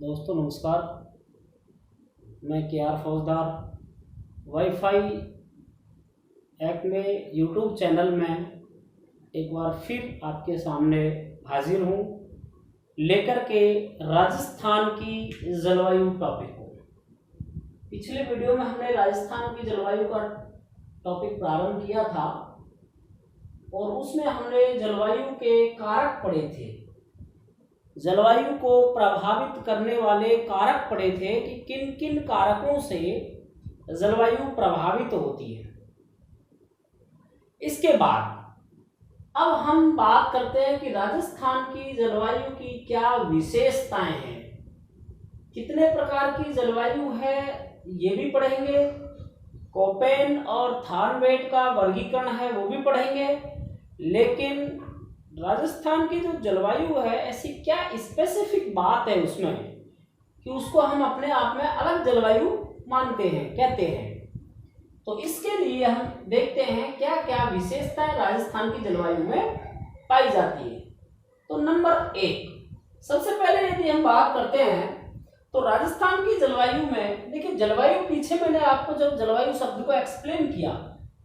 दोस्तों नमस्कार। मैं के आर फौजदार वाईफाई एक्ट में यूट्यूब चैनल में एक बार फिर आपके सामने हाजिर हूँ लेकर के राजस्थान की जलवायु टॉपिक को। पिछले वीडियो में हमने राजस्थान की जलवायु का टॉपिक प्रारंभ किया था और उसमें हमने जलवायु के कारक पढ़े थे। जलवायु को प्रभावित करने वाले कारक पढ़े थे कि किन किन कारकों से जलवायु प्रभावित होती है। इसके बाद अब हम बात करते हैं कि राजस्थान की जलवायु की क्या विशेषताएं हैं, कितने प्रकार की जलवायु है ये भी पढ़ेंगे। कोपेन और थार्नवेट का वर्गीकरण है वो भी पढ़ेंगे। लेकिन राजस्थान की जो जलवायु है ऐसी क्या स्पेसिफिक बात है उसमें कि उसको हम अपने आप में अलग जलवायु मानते हैं, कहते हैं। तो इसके लिए हम देखते हैं क्या क्या विशेषताएं राजस्थान की जलवायु में पाई जाती है। तो नंबर 1, सबसे पहले यदि हम बात करते हैं तो राजस्थान की जलवायु में देखिए, जलवायु पीछे मैंने आपको जब जलवायु शब्द को एक्सप्लेन किया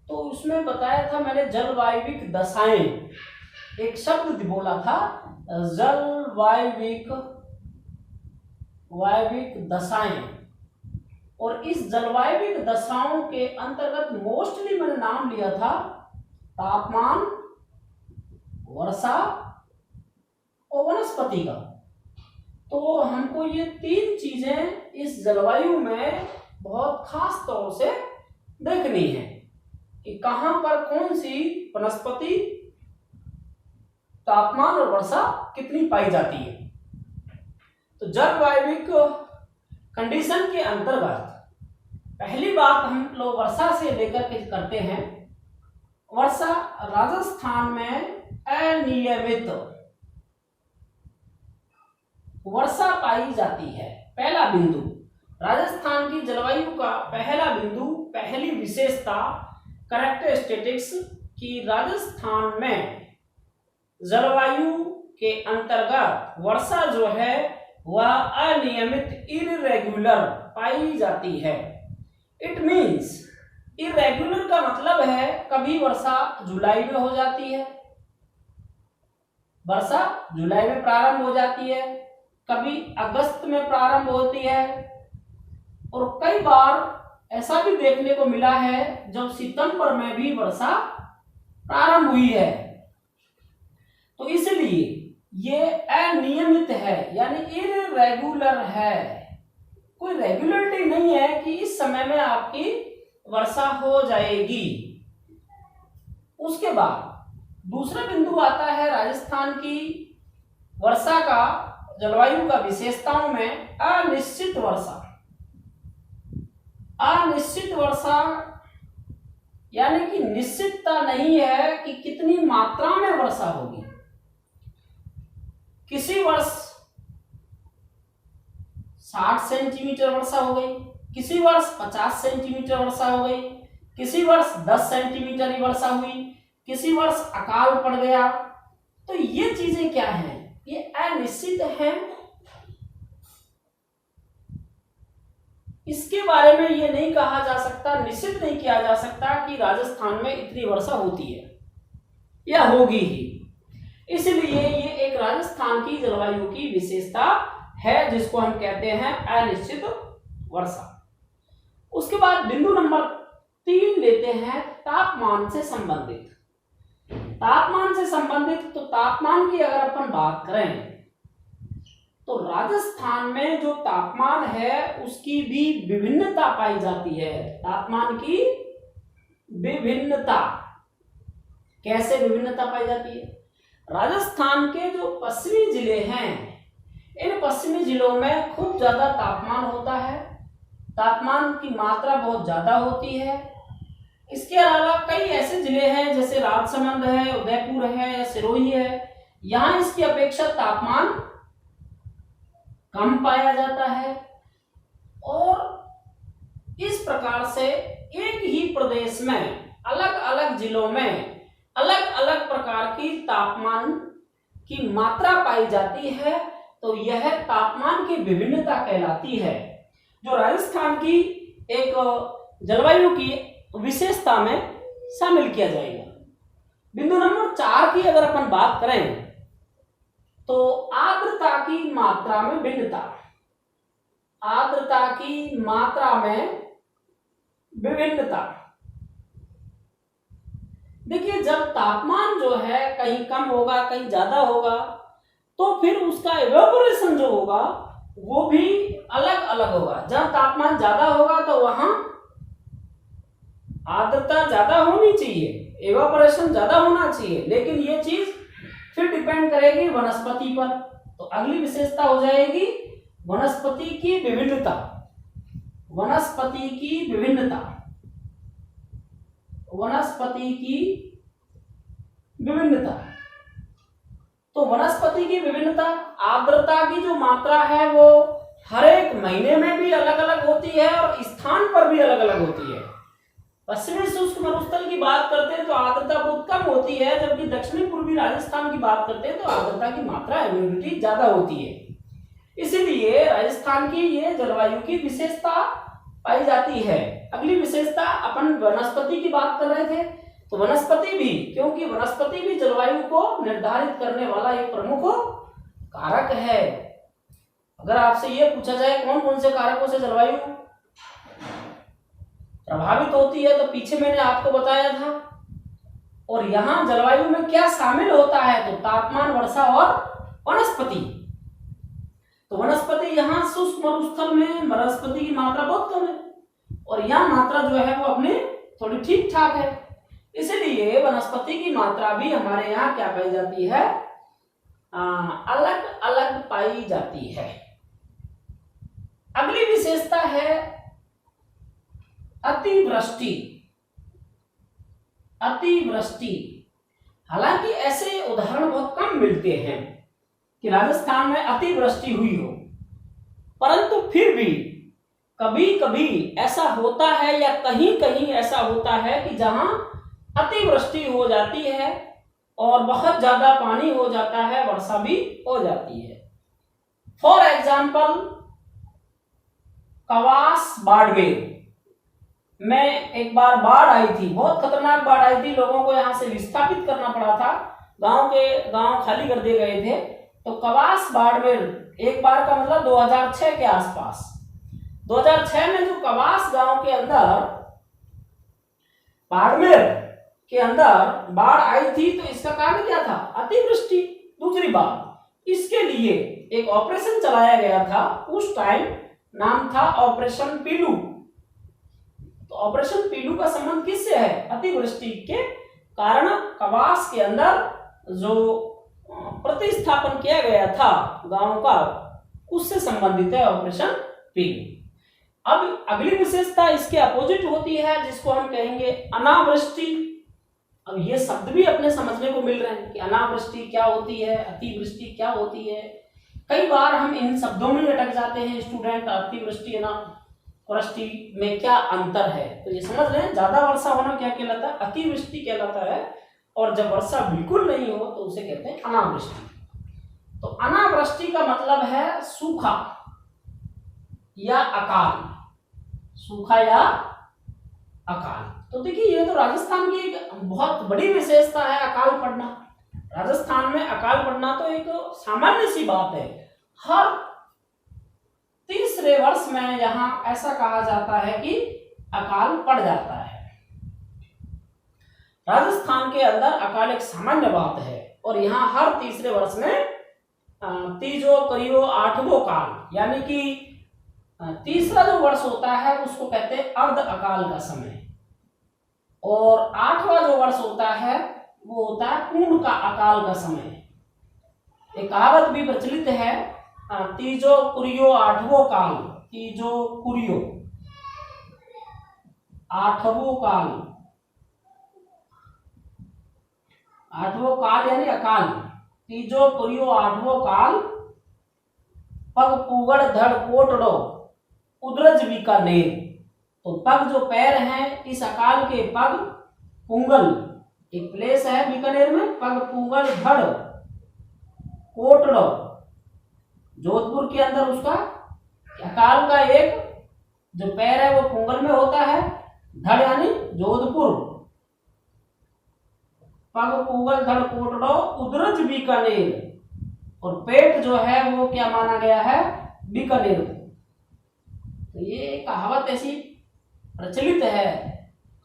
तो उसमें बताया था मैंने जलवायविक दशाएं, एक शब्द बोला था जलवायविक दशाएं। और इस जलवायविक दशाओं के अंतर्गत मोस्टली मैंने नाम लिया था तापमान, वर्षा और वनस्पति का। तो हमको ये तीन चीजें इस जलवायु में बहुत खास तौर से देखनी है कि कहां पर कौन सी वनस्पति, तापमान और वर्षा कितनी पाई जाती है। तो जलवायविक कंडीशन के अंतर्गत पहली बात हम लोग वर्षा से लेकर के करते हैं। वर्षा राजस्थान में अनियमित वर्षा पाई जाती है। पहला बिंदु, राजस्थान की जलवायु का पहला बिंदु, पहली विशेषता कैरेक्टरिस्टिक्स की राजस्थान में जलवायु के अंतर्गत वर्षा जो है वह अनियमित, इर्रेगुलर पाई जाती है। इट मीन्स, इर्रेगुलर का मतलब है कभी वर्षा जुलाई में हो जाती है, वर्षा जुलाई में प्रारंभ हो जाती है, कभी अगस्त में प्रारंभ होती है और कई बार ऐसा भी देखने को मिला है जब सितंबर में भी वर्षा प्रारंभ हुई है। तो इसलिए ये अनियमित है, यानी इर्रेगुलर है। कोई रेगुलरिटी नहीं है कि इस समय में आपकी वर्षा हो जाएगी। उसके बाद दूसरा बिंदु आता है राजस्थान की वर्षा का, जलवायु का विशेषताओं में अनिश्चित वर्षा। अनिश्चित वर्षा यानी कि निश्चितता नहीं है कि कितनी मात्रा में वर्षा होगी। किसी वर्ष 60 सेंटीमीटर वर्षा हो गई, किसी वर्ष 50 सेंटीमीटर वर्षा हो गई, किसी वर्ष 10 सेंटीमीटर ही वर्षा हुई, किसी वर्ष अकाल पड़ गया। तो ये चीजें क्या हैं? ये अनिश्चित हैं। इसके बारे में ये नहीं कहा जा सकता, निश्चित नहीं किया जा सकता कि राजस्थान में इतनी वर्षा होती है या होगी ही। इसलिए ये एक राजस्थान की जलवायु की विशेषता है जिसको हम कहते हैं अनिश्चित वर्षा। उसके बाद बिंदु नंबर 3 लेते हैं तापमान से संबंधित। तापमान से संबंधित, तो तापमान की अगर अपन बात करें तो राजस्थान में जो तापमान है उसकी भी विभिन्नता पाई जाती है। तापमान की विभिन्नता, कैसे विभिन्नता पाई जाती है? राजस्थान के जो पश्चिमी जिले हैं, इन पश्चिमी जिलों में खूब ज्यादा तापमान होता है, तापमान की मात्रा बहुत ज्यादा होती है। इसके अलावा कई ऐसे जिले हैं जैसे राजसमंद है, उदयपुर है या सिरोही है, यहां इसकी अपेक्षा तापमान कम पाया जाता है। और इस प्रकार से एक ही प्रदेश में अलग अलग जिलों में अलग अलग प्रकार की तापमान की मात्रा पाई जाती है तो यह तापमान की विभिन्नता कहलाती है, जो राजस्थान की एक जलवायु की विशेषता में शामिल किया जाएगा। बिंदु नंबर 4 की अगर अपन बात करें तो आर्द्रता की मात्रा में भिन्नता। आर्द्रता की मात्रा में विभिन्नता। देखिए, जब तापमान जो है कहीं कम होगा, कहीं ज्यादा होगा, तो फिर उसका इवेपोरेशन जो होगा वो भी अलग अलग होगा। जब तापमान ज्यादा होगा तो वहां आर्द्रता ज्यादा होनी चाहिए, इवेपोरेशन ज्यादा होना चाहिए, लेकिन ये चीज फिर डिपेंड करेगी वनस्पति पर। तो अगली विशेषता हो जाएगी वनस्पति की विभिन्नता। वनस्पति की विभिन्नता। वनस्पति की विभिन्नता। तो वनस्पति की विभिन्नता, आर्द्रता की जो मात्रा है वो हर एक महीने में भी अलग अलग होती है और स्थान पर भी अलग अलग होती है। पश्चिमी शुष्क मरुस्थल की बात करते हैं तो आर्द्रता बहुत कम होती है, जबकि दक्षिणी पूर्वी राजस्थान की बात करते हैं तो आर्द्रता की मात्रा, ह्यूमिडिटी ज्यादा होती है। इसीलिए राजस्थान की ये जलवायु की विशेषता पाई जाती है। अगली विशेषता, अपन वनस्पति की बात कर रहे थे, तो वनस्पति भी, क्योंकि वनस्पति भी जलवायु को निर्धारित करने वाला एक प्रमुख कारक है। अगर आपसे ये पूछा जाए कौन कौन से कारकों से जलवायु प्रभावित होती है, तो पीछे मैंने आपको बताया था। और यहाँ जलवायु में क्या शामिल होता है, तो तापमान, वर्षा और वनस्पति। तो वनस्पति यहाँ शुष्क मरुस्थल में वनस्पति की मात्रा बहुत कम है और यहाँ मात्रा जो है वो अपने थोड़ी ठीक ठाक है। इसलिए वनस्पति की मात्रा भी हमारे यहाँ क्या पाई जाती है, अलग अलग पाई जाती है। अगली विशेषता है अतिवृष्टि। अतिवृष्टि। हालांकि ऐसे उदाहरण बहुत कम मिलते हैं कि राजस्थान में अतिवृष्टि हुई हो, परंतु फिर भी कभी कभी ऐसा होता है या कहीं कहीं ऐसा होता है कि जहां अतिवृष्टि हो जाती है और बहुत ज्यादा पानी हो जाता है, वर्षा भी हो जाती है। फॉर एग्जाम्पल, कवास बाड़मेर में एक बार बाढ़ आई थी, बहुत खतरनाक बाढ़ आई थी, लोगों को यहां से विस्थापित करना पड़ा था, गांव खाली कर दिए गए थे। तो कवास बाड़मेर, एक बार का मतलब 2006 के आसपास, 2006 में जो कवास गांव के अंदर, बाड़मेर के अंदर बाढ़ आई थी, तो इसका कारण क्या था, अतिवृष्टि। दूसरी बात, इसके लिए एक ऑपरेशन चलाया गया था, उस टाइम नाम था ऑपरेशन पीलू। तो ऑपरेशन पीलू का संबंध किससे है, अतिवृष्टि के कारण कवास के अंदर जो प्रतिस्थापन किया गया था गांव का, उससे संबंधित है ऑपरेशन पीलू। अब अगली विशेषता इसके अपोजिट होती है, जिसको हम कहेंगे अनावृष्टि। अब ये शब्द भी अपने समझने को मिल रहे हैं कि अनावृष्टि क्या होती है, अतिवृष्टि क्या होती है। कई बार हम इन शब्दों में अटक जाते हैं स्टूडेंट, अतिवृष्टि अनावृष्टि में क्या अंतर है। तो ये समझ लें, ज्यादा वर्षा होना क्या कहलाता है, अतिवृष्टि कहलाता है, और जब वर्षा बिल्कुल नहीं हो तो उसे कहते हैं अनावृष्टि। तो अनावृष्टि का मतलब है सूखा या अकाल, सूखा या अकाल। तो देखिए, ये तो राजस्थान की एक बहुत बड़ी विशेषता है, अकाल पड़ना। राजस्थान में अकाल पड़ना तो एक सामान्य सी बात है। हर तीसरे वर्ष में यहाँ ऐसा कहा जाता है कि अकाल पड़ जाता है। राजस्थान के अंदर अकाल एक सामान्य बात है और यहाँ हर तीसरे वर्ष में तीजो करियो आठवो काल, यानी कि तीसरा जो वर्ष होता है उसको कहते हैं अर्ध अकाल का समय, और आठवां जो वर्ष होता है वो होता है पूर्ण का अकाल का समय। एक कहावत भी प्रचलित है, तीजो कुरियो आठवो काल, तीजो कुरियो आठवो काल, आठवो काल यानी अकाल, तीजो कुरियो आठवो काल, पग पुगड़ धड़ कोटड़ो उद्रज बीकानेर। तो पग जो पैर हैं, इस अकाल के पग, पुंगल एक प्लेस है बीकानेर में, पग पुगड़ धड़ कोटड़ो जोधपुर के अंदर उसका अकाल का एक जो पैर है वो पुंगल में होता है, धड़ यानी जोधपुर, पग पुगल धड़ कोटड़ो उदरज बीकानेर, और पेट जो है वो क्या माना गया है, बीकानेर। तो ये कहावत ऐसी प्रचलित है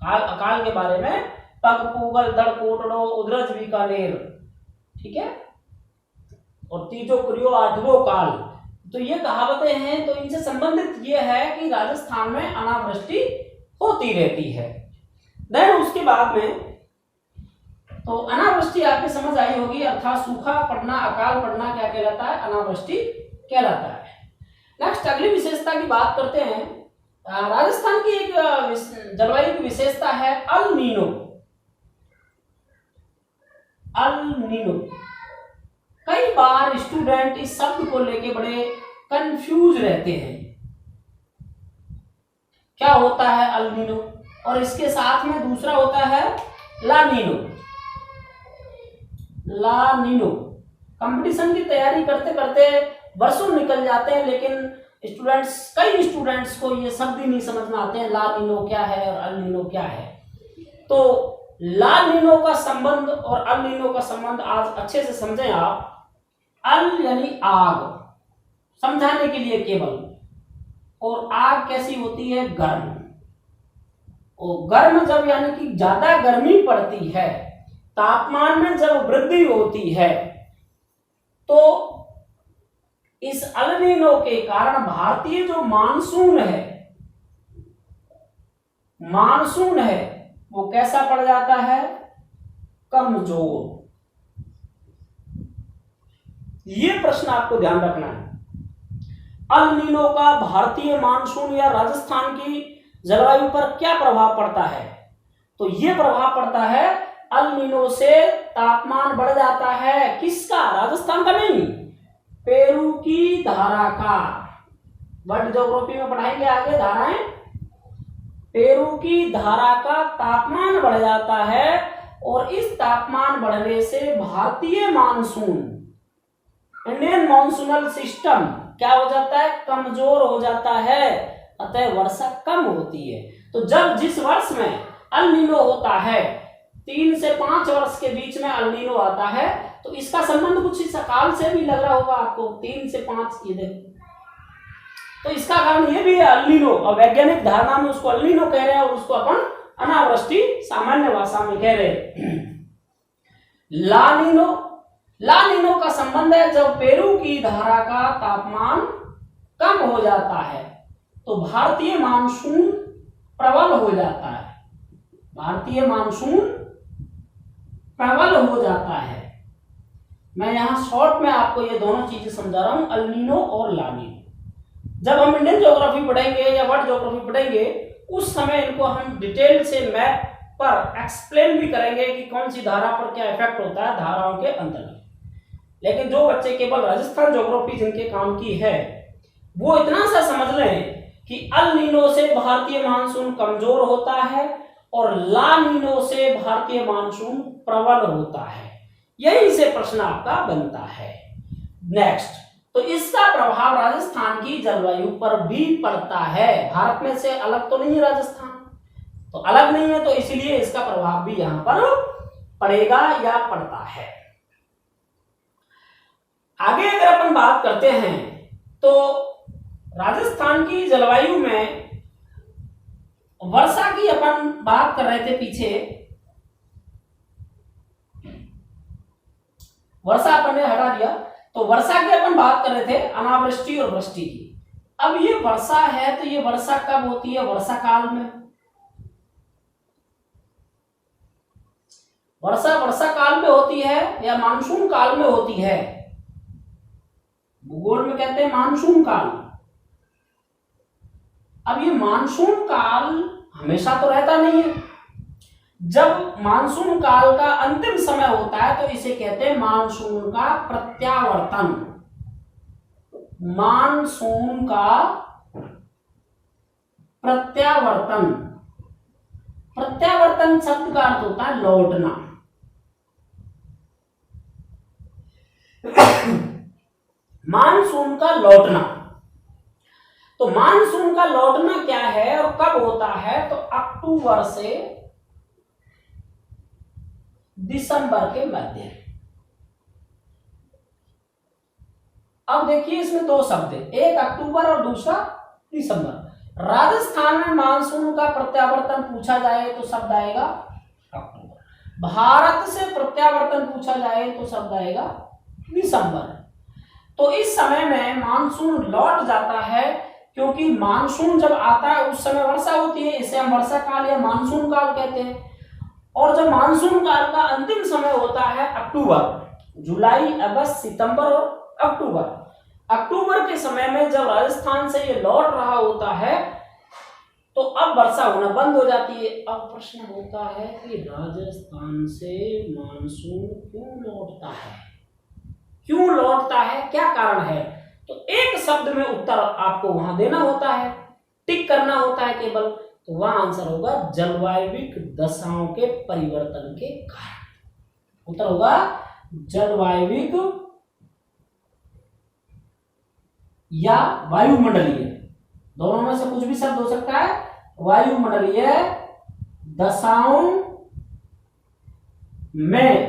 अकाल के बारे में, पग पुगल धड़ कोटड़ो उदरज बीकानेर, ठीक है। और तीजो क्रियो आठवो काल, तो ये कहावतें हैं। तो इनसे संबंधित ये है कि राजस्थान में अनावृष्टि होती रहती है। देन उसके बाद में तो अनावृष्टि आपकी समझ आई होगी, अर्थात सूखा पड़ना, अकाल पड़ना क्या कहलाता है, अनावृष्टि कहलाता है। नेक्स्ट अगली विशेषता की बात करते हैं। राजस्थान की एक जलवायु की विशेषता है अल नीनो। अल नीनो, कई बार स्टूडेंट इस शब्द को लेके बड़े कंफ्यूज रहते हैं, क्या होता है अल नीनो, और इसके साथ में दूसरा होता है ला नीनो। ला नीनो, कंपटीशन की तैयारी करते करते वर्षों निकल जाते हैं, लेकिन कई स्टूडेंट्स को ये शब्द ही नहीं समझ में आते हैं, ला नीनो क्या है और अल नीनो क्या है। तो ला नीनो का संबंध और अल नीनो का संबंध आज अच्छे से समझें आप। अल यानी आग, समझाने के लिए केवल, और आग कैसी होती है, गर्म। और गर्म जब यानी कि ज्यादा गर्मी पड़ती है, तापमान में जब वृद्धि होती है, तो इस अल नीनो के कारण भारतीय जो मानसून है वो कैसा पड़ जाता है, कमजोर। ये प्रश्न आपको ध्यान रखना है। अल नीनो का भारतीय मानसून या राजस्थान की जलवायु पर क्या प्रभाव पड़ता है, तो ये प्रभाव पड़ता है अल नीनो से तापमान बढ़ जाता है, किसका, राजस्थान का नहीं, पेरू की धारा का। वर्ल्ड ज्योग्राफी में पढ़ाएंगे आगे धाराएं। पेरू की धारा का तापमान बढ़ जाता है, और इस तापमान बढ़ने से भारतीय मानसून, इंडियन मॉनसूनल सिस्टम क्या हो जाता है, कमजोर हो जाता है, अतः वर्षा कम होती है। तो जब जिस वर्ष में अल नीनो होता है, 3 से 5 वर्ष के बीच में अल नीनो आता है, तो इसका संबंध कुछ इस अकाल से भी लग रहा होगा आपको, 3 से 5 ये देखो। तो इसका कारण ये भी है अल नीनो, और वैज्ञानिक धारणा में उसको अल नीनो कह रहे हैं, और उसको अपन अनावृष्टि सामान्य भाषा में कह रहे हैं। ला नीनो का संबंध है जब पेरू की धारा का तापमान कम हो जाता है, तो भारतीय मानसून प्रबल हो जाता है, भारतीय मानसून प्रबल हो जाता है। मैं यहां शॉर्ट में आपको ये दोनों चीजें समझा रहा हूं, अल नीनो और ला नीनो। जब हम इंडियन ज्योग्राफी पढ़ेंगे या वर्ल्ड ज्योग्राफी पढ़ेंगे, उस समय इनको हम डिटेल से मैप पर एक्सप्लेन भी करेंगे कि कौन सी धारा पर क्या इफेक्ट होता है धाराओं के अंतर्गत। लेकिन जो बच्चे केवल राजस्थान ज्योग्राफी जिनके काम की है, वो इतना सा समझ रहे हैं कि अल नीनो से भारतीय मानसून कमजोर होता है और ला नीनो से भारतीय मानसून प्रबल होता है। यही से प्रश्न आपका बनता है। नेक्स्ट, तो इसका प्रभाव राजस्थान की जलवायु पर भी पड़ता है। भारत में से अलग तो नहीं है राजस्थान, तो अलग नहीं है, तो इसलिए इसका प्रभाव भी यहां पर पड़ेगा या पड़ता है। आगे अगर अपन बात करते हैं, तो राजस्थान की जलवायु में वर्षा की अपन बात कर रहे थे पीछे, वर्षा अपन ने हटा दिया, तो वर्षा की अपन बात कर रहे थे, अनावृष्टि और वृष्टि की। अब ये वर्षा है, तो ये वर्षा कब होती है, वर्षा काल में। वर्षा काल में होती है या मानसून काल में होती है, भूगोल में कहते हैं मानसून काल। अब ये मानसून काल हमेशा तो रहता नहीं है, जब मानसून काल का अंतिम समय होता है तो इसे कहते हैं मानसून का प्रत्यावर्तन। मानसून का प्रत्यावर्तन, प्रत्यावर्तन शब्द का अर्थ होता है लौटना। मानसून का लौटना। तो मानसून का लौटना क्या है और कब होता है? तो अक्टूबर से दिसंबर के मध्य। अब देखिए इसमें दो शब्द है, एक अक्टूबर और दूसरा दिसंबर। राजस्थान में मानसून का प्रत्यावर्तन पूछा जाए तो शब्द आएगा अक्टूबर। भारत से प्रत्यावर्तन पूछा जाए तो शब्द आएगा दिसंबर। तो इस समय में मानसून लौट जाता है, क्योंकि मानसून जब आता है उस समय वर्षा होती है, इसे हम वर्षा काल या मानसून काल कहते हैं। और जब मानसून काल का अंतिम समय होता है अक्टूबर, जुलाई, अगस्त, सितंबर और अक्टूबर। अक्टूबर के समय में जब राजस्थान से ये लौट रहा होता है तो अब वर्षा होना बंद हो जाती है। अब प्रश्न होता है कि राजस्थान से मानसून क्यों लौटता है, क्यों लौटता है, क्या कारण है? तो एक शब्द में उत्तर आपको वहां देना होता है, टिक करना होता है केवल। तो वहां आंसर होगा जलवायविक दशाओं के परिवर्तन के कारण। उत्तर होगा जलवायविक या वायुमंडलीय, दोनों में से कुछ भी शब्द हो सकता है। वायुमंडलीय दशाओं में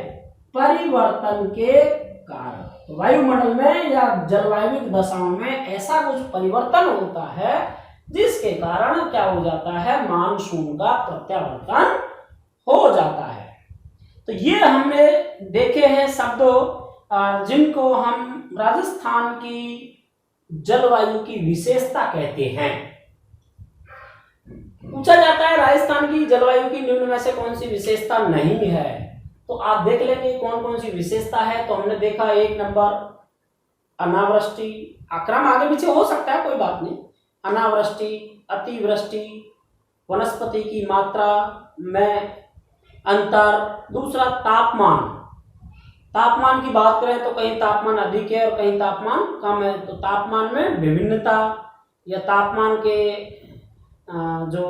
परिवर्तन के कारण, तो वायुमंडल में या जलवायु दशाओं में ऐसा कुछ परिवर्तन होता है जिसके कारण क्या हो जाता है, मानसून का प्रत्यावर्तन हो जाता है। तो ये हमने देखे हैं शब्द जिनको हम राजस्थान की जलवायु की विशेषता कहते हैं। पूछा जाता है राजस्थान की जलवायु की निम्न में से कौन सी विशेषता नहीं है, तो आप देख लेंगे कौन कौन सी विशेषता है। तो हमने देखा एक नंबर अनावृष्टि, क्रम आगे पीछे हो सकता है कोई बात नहीं, अनावृष्टि, अतिवृष्टि, वनस्पति की मात्रा में अंतर। दूसरा तापमान, तापमान की बात करें तो कहीं तापमान अधिक है और कहीं तापमान कम है, तो तापमान में विभिन्नता या तापमान के जो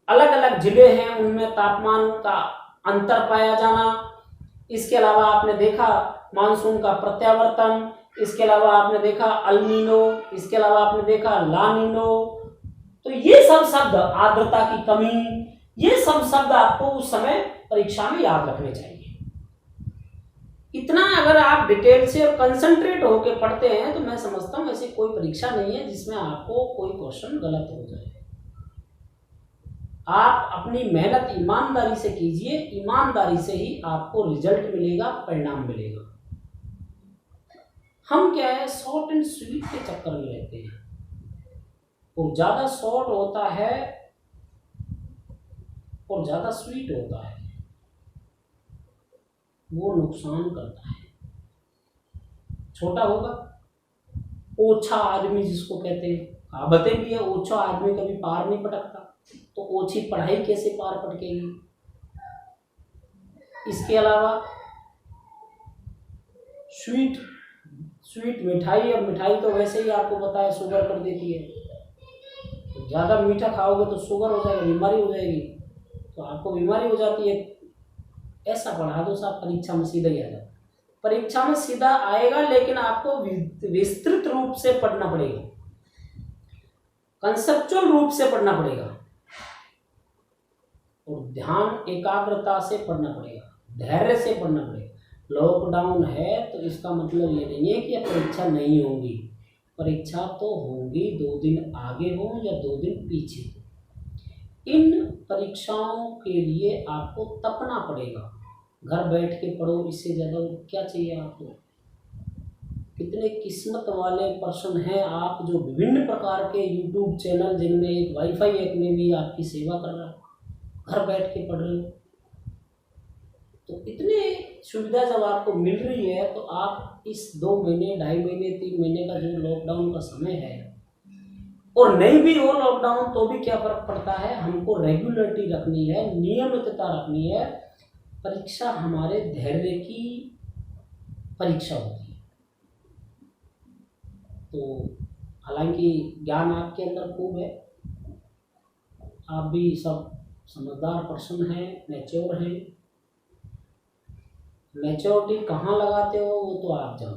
अलग अलग जिले हैं उनमें तापमान का अंतर पाया जाना। इसके अलावा आपने देखा मानसून का प्रत्यावर्तन, इसके अलावा आपने देखा अल्नीनो, इसके अलावा आपने देखा लानिनो। तो ये सब शब्द, आर्द्रता की कमी, ये सब शब्द आपको उस समय परीक्षा में याद रखने चाहिए। इतना अगर आप डिटेल से और कंसंट्रेट होकर पढ़ते हैं तो मैं समझता हूं ऐसी कोई परीक्षा नहीं है जिसमें आपको कोई क्वेश्चन गलत हो जाए। आप अपनी मेहनत ईमानदारी से कीजिए, ईमानदारी से ही आपको रिजल्ट मिलेगा, परिणाम मिलेगा। हम क्या है, शॉर्ट एंड स्वीट के चक्कर में रहते हैं, और ज्यादा शॉर्ट होता है और ज्यादा स्वीट होता है, वो नुकसान करता है। छोटा होगा, ओछा आदमी जिसको कहते हैं, कहावतें भी है, ओछा आदमी कभी पार नहीं पटकता, तो ओछी पढ़ाई कैसे पार पटकेगी। इसके अलावा स्वीट, स्वीट मिठाई, और मिठाई तो वैसे ही आपको पता है शुगर कर देती है, तो ज़्यादा मीठा खाओगे तो शुगर हो जाएगा, बीमारी हो जाएगी, तो आपको बीमारी हो जाती है। ऐसा पढ़ा दो साहब, परीक्षा में सीधा ही आ जाता है। परीक्षा में सीधा आएगा लेकिन आपको विस्तृत रूप से पढ़ना पड़ेगा, कंसेप्चुअल रूप से पढ़ना पड़ेगा, और ध्यान एकाग्रता से पढ़ना पड़ेगा, धैर्य से पढ़ना पड़ेगा। लॉकडाउन है तो इसका मतलब ये नहीं है कि परीक्षा नहीं होगी, परीक्षा तो होगी, 2 दिन आगे हो या 2 दिन पीछे। इन परीक्षाओं के लिए आपको तपना पड़ेगा, घर बैठ के पढ़ो, इससे ज़्यादा क्या चाहिए आपको। कितने किस्मत वाले पर्सन हैं आप जो विभिन्न प्रकार के यूट्यूब चैनल जिनमें एक वाईफाई एक में भी आपकी सेवा कर रहा है, घर बैठ के पढ़ रहे हो। तो इतने सुविधा जब आपको मिल रही है तो आप इस 2 महीने, 2.5 महीने, 3 महीने का जो लॉकडाउन का समय है, और नहीं भी हो लॉकडाउन तो भी क्या फर्क पड़ता है, हमको रेगुलरिटी रखनी है, नियमितता रखनी है। परीक्षा हमारे धैर्य की परीक्षा होती है। तो हालांकि ज्ञान आपके अंदर खूब है, आप भी सब समझदार पर्सन हैं, मैच्योर हैं। मैच्योरिटी कहाँ लगाते हो वो तो आप जानो।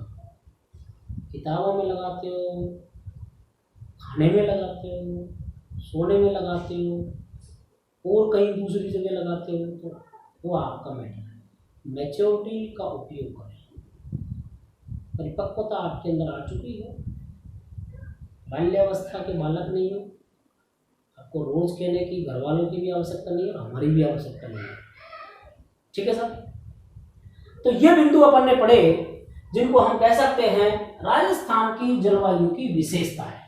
किताबों में लगाते हो, खाने में लगाते हो, सोने में लगाते हो और कहीं दूसरी जगह लगाते हो, तो वो आपका मैटर है। मैच्योरिटी का उपयोग करें। परिपक्वता आपके अंदर आ चुकी है, बाल्यावस्था के बालक नहीं हो। आपको रोज कहने की घर वालों की भी आवश्यकता नहीं है और हमारी भी आवश्यकता नहीं है। ठीक है सर। तो ये बिंदु अपन ने पढ़े जिनको हम कह सकते हैं राजस्थान की जलवायु की विशेषता है।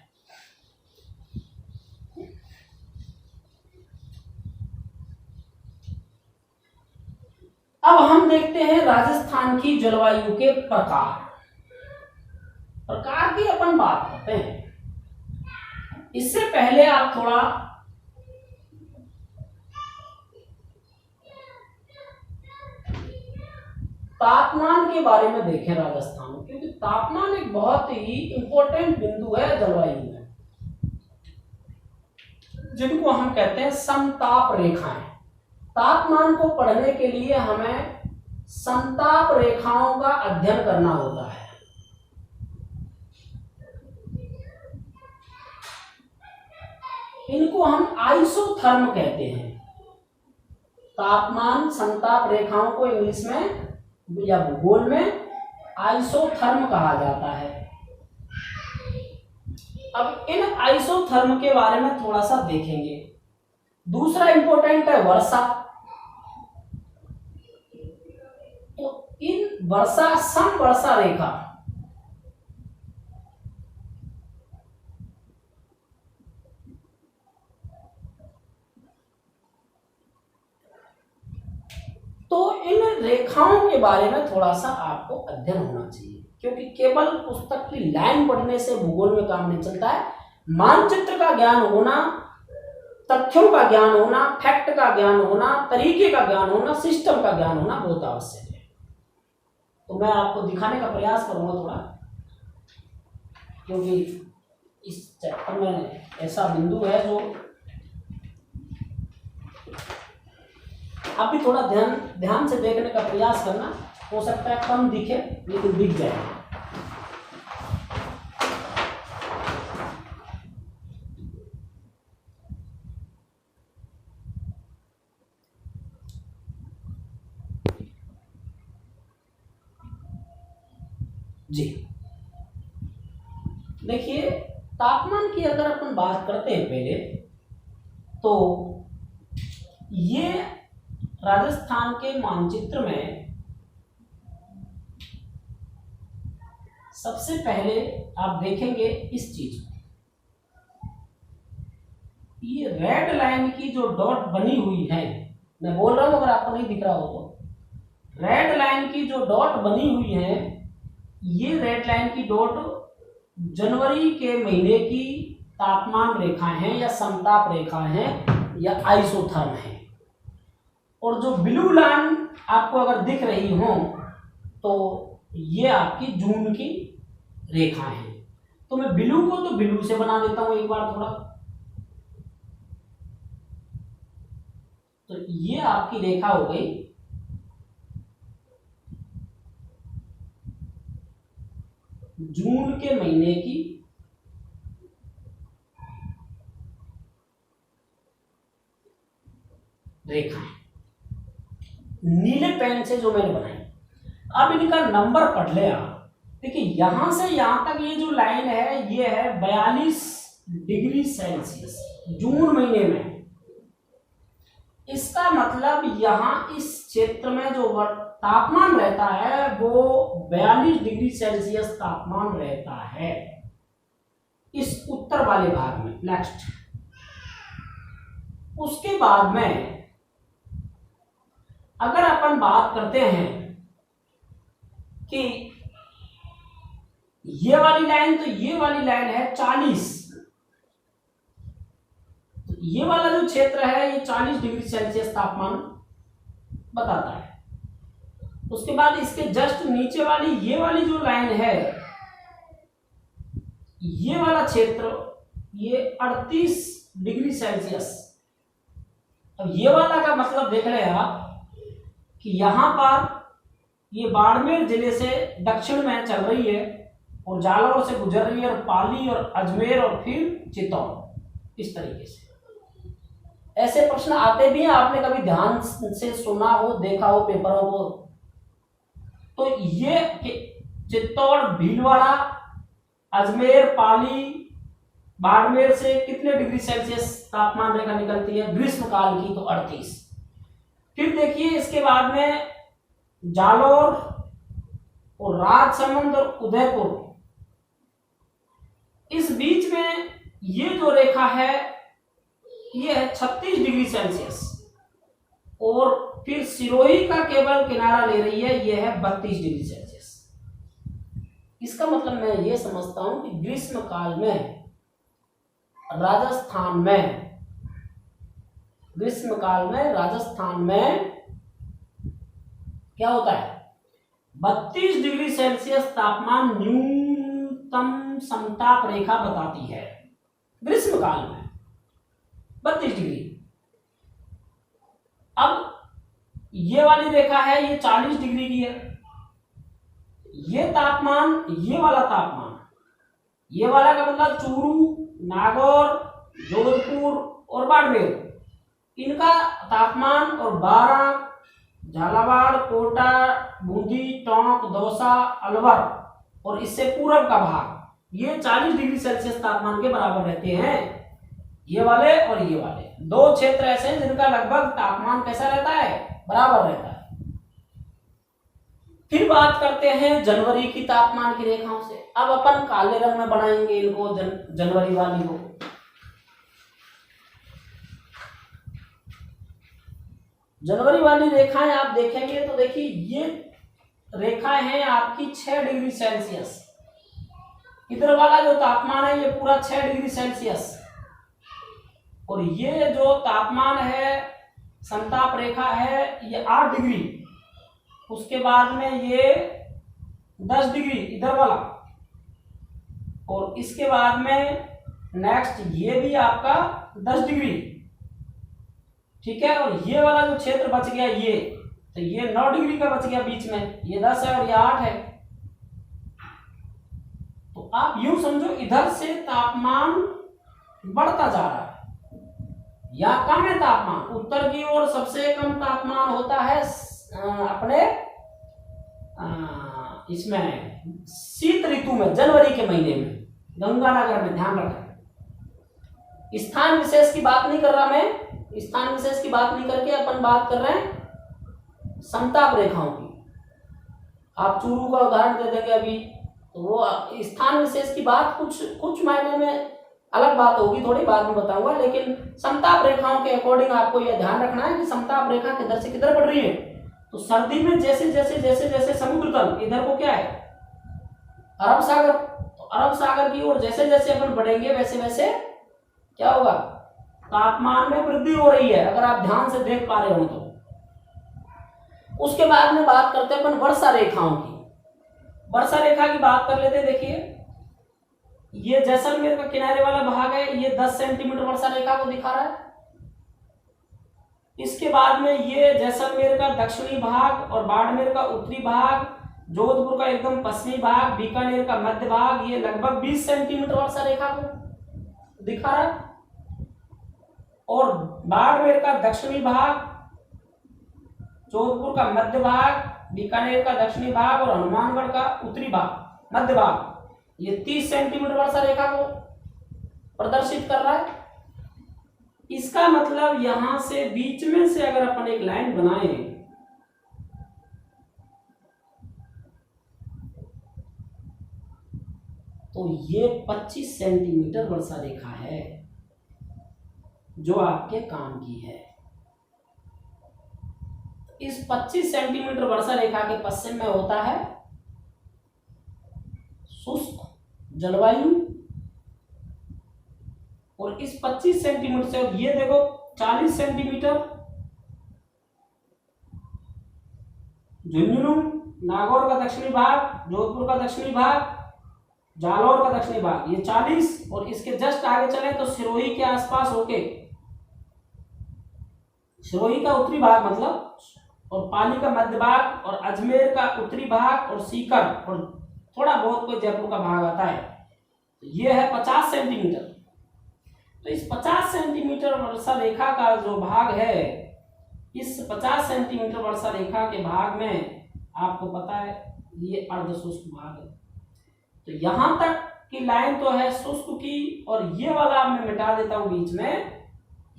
अब हम देखते हैं राजस्थान की जलवायु के प्रकार की अपन बात करते हैं। इससे पहले आप थोड़ा तापमान के बारे में देखें राजस्थान में, क्योंकि तापमान एक बहुत ही इंपॉर्टेंट बिंदु है जलवायु में, जिनको हम कहते हैं समताप रेखाएं। तापमान को पढ़ने के लिए हमें समताप रेखाओं का अध्ययन करना होता है। इनको हम आइसोथर्म कहते हैं। तापमान समताप रेखाओं को इंग्लिश में या भूगोल में आइसोथर्म कहा जाता है। अब इन आइसोथर्म के बारे में थोड़ा सा देखेंगे। दूसरा इंपॉर्टेंट है वर्षा। तो इन वर्षा समवर्षा रेखा, तो इन रेखाओं के बारे में थोड़ा सा आपको अध्ययन होना चाहिए, क्योंकि केवल पुस्तक की लाइन पढ़ने से भूगोल में काम नहीं चलता है। मानचित्र का ज्ञान होना, तथ्यों का ज्ञान होना, फैक्ट का ज्ञान होना, तरीके का ज्ञान होना, सिस्टम का ज्ञान होना बहुत आवश्यक है। तो मैं आपको दिखाने का प्रयास करूंगा थोड़ा, क्योंकि इस चैप्टर में ऐसा बिंदु है जो आप भी थोड़ा ध्यान से देखने का प्रयास करना। हो सकता है कम दिखे लेकिन दिख जाए। जी देखिए, तापमान की अगर अपन बात करते हैं पहले, तो ये राजस्थान के मानचित्र में सबसे पहले आप देखेंगे इस चीज को। ये रेड लाइन की जो डॉट बनी हुई है, मैं बोल रहा हूं अगर आपको नहीं दिख रहा हो तो, रेड लाइन की जो डॉट बनी हुई है, ये रेड लाइन की डॉट जनवरी के महीने की तापमान रेखाएं हैं या समताप रेखाएं हैं या आइसोथर्म है। और जो ब्लू लाइन आपको अगर दिख रही हो तो ये आपकी जून की रेखा है। तो मैं ब्लू को तो ब्लू से बना देता हूं एक बार थोड़ा। तो ये आपकी रेखा हो गई जून के महीने की रेखा है, नीले पेन से जो मैंने बनाई। अब इनका नंबर पढ़ ले आप। देखिए, यहां से यहां तक ये जो लाइन है ये है 42 डिग्री सेल्सियस जून महीने में। इसका मतलब यहां इस क्षेत्र में जो तापमान रहता है वो 42 डिग्री सेल्सियस तापमान रहता है इस उत्तर वाले भाग में। नेक्स्ट, उसके बाद में अगर अपन बात करते हैं कि ये वाली लाइन, तो ये वाली लाइन है 40। तो ये वाला जो क्षेत्र है ये 40 डिग्री सेल्सियस तापमान बताता है। उसके बाद इसके जस्ट नीचे वाली ये वाली जो लाइन है, ये वाला क्षेत्र ये 38 डिग्री सेल्सियस। अब ये वाला का मतलब देख रहे हैं आप कि यहां पर ये बाड़मेर जिले से दक्षिण में चल रही है और जालौर से गुजर रही है और पाली और अजमेर और फिर चित्तौड़, इस तरीके से। ऐसे प्रश्न आते भी हैं, आपने कभी ध्यान से सुना हो, देखा हो पेपरों को। तो ये चित्तौड़, भीलवाड़ा, अजमेर, पाली, बाड़मेर से कितने डिग्री सेल्सियस तापमान रेखा निकलती है ग्रीष्म काल की? तो 38। फिर देखिए इसके बाद में जालौर और राजसमंद और उदयपुर, इस बीच में ये जो रेखा है ये है 36 डिग्री सेल्सियस, और फिर सिरोही का केवल किनारा ले रही है, ये है 32 डिग्री सेल्सियस। इसका मतलब मैं ये समझता हूं कि ग्रीष्म काल में राजस्थान में क्या होता है? 32 डिग्री सेल्सियस तापमान न्यूनतम समताप रेखा बताती है ग्रीष्म काल में, 32 डिग्री। अब ये वाली रेखा है, ये 40 डिग्री की है। ये तापमान, ये वाला तापमान, ये वाला का मतलब चूरू, नागौर, जोधपुर और बाड़मेर, इनका तापमान, और 12 झालावाड़, कोटा, बूंदी, टोंक, दौसा, अलवर और इससे पूर्व का भाग, ये 40 डिग्री सेल्सियस तापमान के बराबर रहते हैं। ये वाले और ये वाले दो क्षेत्र ऐसे हैं जिनका लगभग तापमान कैसा रहता है? बराबर रहता है। फिर बात करते हैं जनवरी की तापमान की रेखाओं से। अब अपन काले रंग में बनाएंगे इनको, जनवरी वाली को। जनवरी वाली रेखाएं आप देखेंगे तो देखिए ये रेखाएं हैं आपकी 6 डिग्री सेल्सियस। इधर वाला जो तापमान है ये पूरा 6 डिग्री सेल्सियस, और ये जो तापमान है, संताप रेखा है, ये 8 डिग्री। उसके बाद में ये 10 डिग्री इधर वाला, और इसके बाद में नेक्स्ट ये भी आपका 10 डिग्री, ठीक है। और ये वाला जो क्षेत्र बच गया ये, तो ये 9 डिग्री का बच गया बीच में, ये 10 है और ये 8 है। तो आप यूं समझो इधर से तापमान बढ़ता जा रहा है या कम है तापमान। उत्तर की ओर सबसे कम तापमान होता है अपने इसमें शीत ऋतु में, जनवरी के महीने में, गंगानगर में, ध्यान रखें। स्थान विशेष की बात नहीं कर रहा मैं, स्थान विशेष की बात नहीं करके अपन बात कर रहे हैं समताप रेखाओं की। आप चूरू का उदाहरण दे देंगे अभी, तो वो स्थान विशेष की बात कुछ मायने में अलग बात होगी, थोड़ी बाद में बताऊंगा। लेकिन समताप रेखाओं के अकॉर्डिंग आपको यह ध्यान रखना है कि समताप रेखा किधर से किधर बढ़ रही है। तो सर्दी में जैसे जैसे जैसे जैसे समुद्र तल इधर को क्या है, अरब सागर, तो अरब सागर की ओर जैसे जैसे अपन बढ़ेंगे वैसे वैसे क्या होगा, तापमान में वृद्धि हो रही है, अगर आप ध्यान से देख पा रहे हो तो। उसके बाद में बात करते हैं अपन वर्षा रेखाओं की। वर्षा रेखा की बात कर लेते हैं। देखिए ये जैसलमेर का किनारे वाला भाग है, ये 10 सेंटीमीटर वर्षा रेखा को दिखा रहा है। इसके बाद में ये जैसलमेर का दक्षिणी भाग और बाड़मेर का उत्तरी भाग, जोधपुर का एकदम पश्चिमी भाग, बीकानेर का मध्य भाग, ये लगभग 20 सेंटीमीटर वर्षा रेखा को दिखा रहा है। और बाड़मेर का दक्षिणी भाग, जोधपुर का मध्य भाग, बीकानेर का दक्षिणी भाग और हनुमानगढ़ का उत्तरी भाग, मध्य भाग, ये 30 सेंटीमीटर वर्षा रेखा को प्रदर्शित कर रहा है। इसका मतलब यहां से बीच में से अगर अपन एक लाइन बनाए तो ये 25 सेंटीमीटर वर्षा रेखा है जो आपके काम की है। इस 25 सेंटीमीटर वर्षा रेखा के पश्चिम में होता है शुष्क जलवायु, और इस 25 सेंटीमीटर से, और ये देखो 40 सेंटीमीटर झुंझुनू, नागौर का दक्षिणी भाग, जोधपुर का दक्षिणी भाग, जालौर का दक्षिणी भाग, ये 40, और इसके जस्ट आगे चले तो सिरोही के आसपास होके, सिरोही का उत्तरी भाग मतलब, और पाली का मध्य भाग, और अजमेर का उत्तरी भाग, और सीकर और थोड़ा बहुत कोई जयपुर का भाग आता है। तो ये है 50 सेंटीमीटर। तो इस 50 सेंटीमीटर वर्षा रेखा का जो भाग है, इस 50 सेंटीमीटर वर्षा रेखा के भाग में आपको पता है ये अर्ध शुष्क भाग है। तो यहां तक की लाइन तो है शुष्क की, और ये वाला मैं मिटा देता हूं बीच में,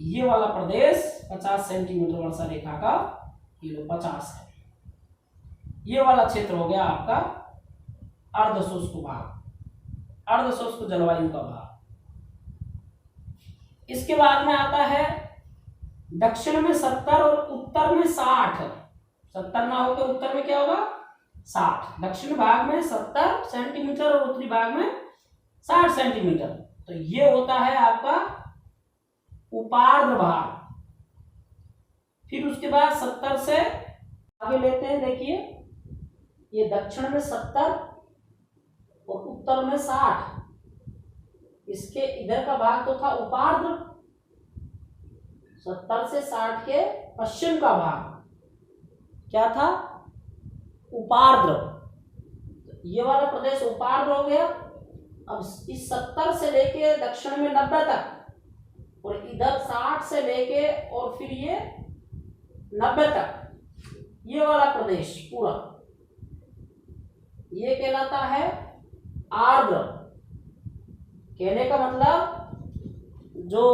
ये वाला प्रदेश 50 सेंटीमीटर वर्षा रेखा का किलो 50 है। ये वाला क्षेत्र हो गया आपका अर्ध शुष्क भाग, अर्ध शुष्क जलवायु का भाग। इसके बाद में आता है दक्षिण में 70 और उत्तर में 60। 70 ना होकर उत्तर में क्या होगा 60। दक्षिण भाग में 70 सेंटीमीटर और उत्तरी भाग में 60 सेंटीमीटर। तो ये होता है आपका उपार्द्र भाग। फिर उसके बाद 70 से आगे लेते हैं, देखिए ये दक्षिण में 70 और उत्तर में 60। इसके इधर का भाग तो था उपार्द्र, 70 से 60 के पश्चिम का भाग क्या था उपार्द्र। ये वाला प्रदेश उपार्द्र हो गया। अब इस 70 से लेके दक्षिण में 90 तक, और इधर 60 से लेके और फिर ये 90 तक, ये वाला प्रदेश पूरा ये कहलाता है आर्द्र। कहने का मतलब जो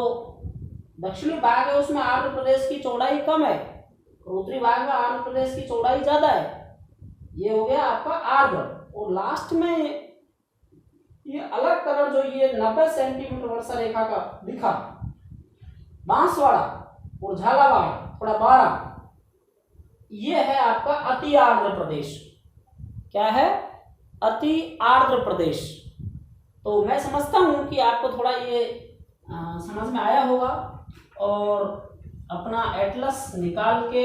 दक्षिणी भाग है उसमें आर्द्र प्रदेश की चौड़ाई कम है, और उत्तरी भाग में आर्द्र प्रदेश की चौड़ाई ज्यादा है। ये हो गया आपका आर्द्र। और लास्ट में ये अलग कलर जो ये 90 सेंटीमीटर वर्षा रेखा का दिखा, बांसवाड़ा और झालावाड़ थोड़ा 12, ये है आपका अति आर्द्र प्रदेश। क्या है अति आर्द्र प्रदेश। तो मैं समझता हूं कि आपको थोड़ा ये समझ में आया होगा, और अपना एटलस निकाल के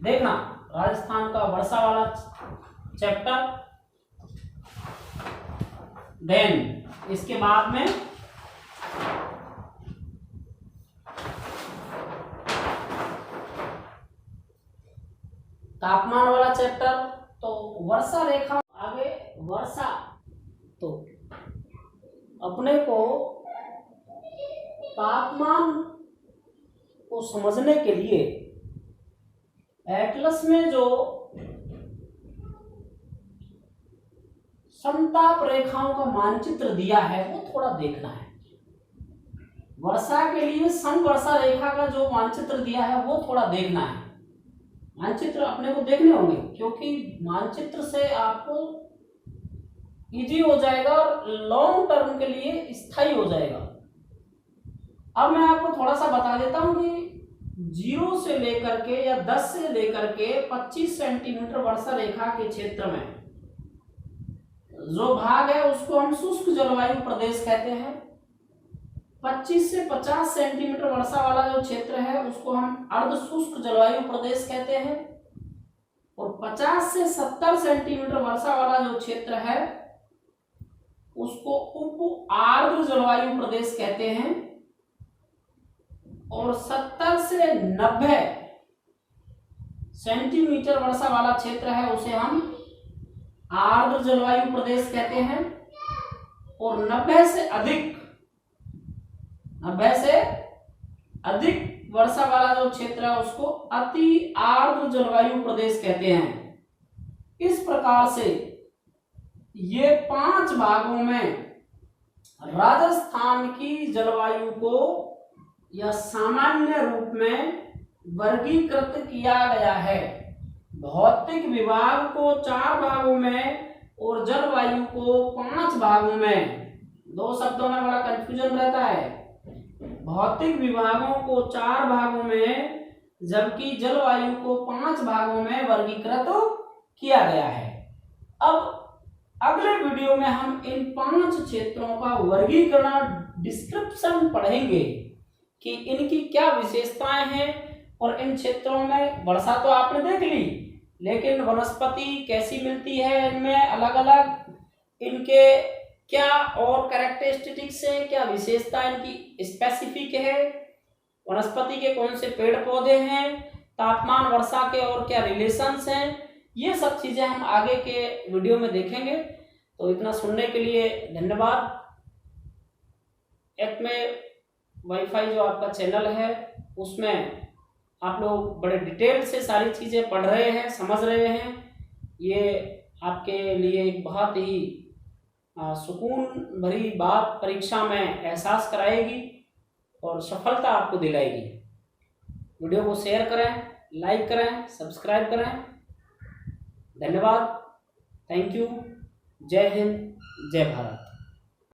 देखना राजस्थान का वर्षा वाला चैप्टर। देन इसके बाद में तापमान वाला चैप्टर। तो वर्षा रेखा आगे वर्षा, तो अपने को तापमान को समझने के लिए एटलस में जो समताप रेखाओं का मानचित्र दिया है वो थोड़ा देखना है। वर्षा के लिए सम वर्षा रेखा का जो मानचित्र दिया है वो थोड़ा देखना है। मानचित्र अपने को देखने होंगे, क्योंकि मानचित्र से आपको इजी हो जाएगा और लॉन्ग टर्म के लिए स्थायी हो जाएगा। अब मैं आपको थोड़ा सा बता देता हूं कि 0 से लेकर के या 10 से लेकर के 25 सेंटीमीटर वर्षा रेखा के क्षेत्र में जो भाग है उसको हम शुष्क जलवायु प्रदेश कहते हैं। 25 से 50 सेंटीमीटर वर्षा वाला जो क्षेत्र है उसको हम अर्ध शुष्क जलवायु प्रदेश कहते हैं, और 50 से 70 सेंटीमीटर वर्षा वाला जो क्षेत्र है उसको उप आर्द्र जलवायु प्रदेश कहते हैं, और 70 से 90 सेंटीमीटर वर्षा वाला क्षेत्र है उसे हम आर्द्र जलवायु प्रदेश कहते हैं, और 90 से अधिक वर्षा वाला जो क्षेत्र है उसको अति आर्द्र जलवायु प्रदेश कहते हैं। इस प्रकार से ये 5 भागों में राजस्थान की जलवायु को या सामान्य रूप में वर्गीकृत किया गया है। भौतिक विभाग को 4 भागों में और जलवायु को 5 भागों में। 2 शब्दों में बड़ा कंफ्यूजन रहता है। भौतिक विभागों को 4 भागों में जबकि जलवायु को 5 भागों में वर्गीकृत किया गया है। अब अगले वीडियो में हम इन 5 क्षेत्रों का वर्गीकरण डिस्क्रिप्शन पढ़ेंगे कि इनकी क्या विशेषताएं हैं, और इन क्षेत्रों में वर्षा तो आपने देख ली, लेकिन वनस्पति कैसी मिलती है, इनमें अलग अलग इनके क्या और कैरेक्टरिस्टिक्स है, क्या विशेषता इनकी स्पेसिफिक है, वनस्पति के कौन से पेड़ पौधे हैं, तापमान वर्षा के और क्या रिलेशंस हैं, ये सब चीज़ें हम आगे के वीडियो में देखेंगे। तो इतना सुनने के लिए धन्यवाद। एक्मे वाईफाई जो आपका चैनल है उसमें आप लोग बड़े डिटेल से सारी चीज़ें पढ़ रहे हैं, समझ रहे हैं। ये आपके लिए एक बहुत ही सुकून भरी बात परीक्षा में एहसास कराएगी और सफलता आपको दिलाएगी। वीडियो को शेयर करें, लाइक करें, सब्सक्राइब करें। धन्यवाद। Thank you. जय हिंद, जय भारत।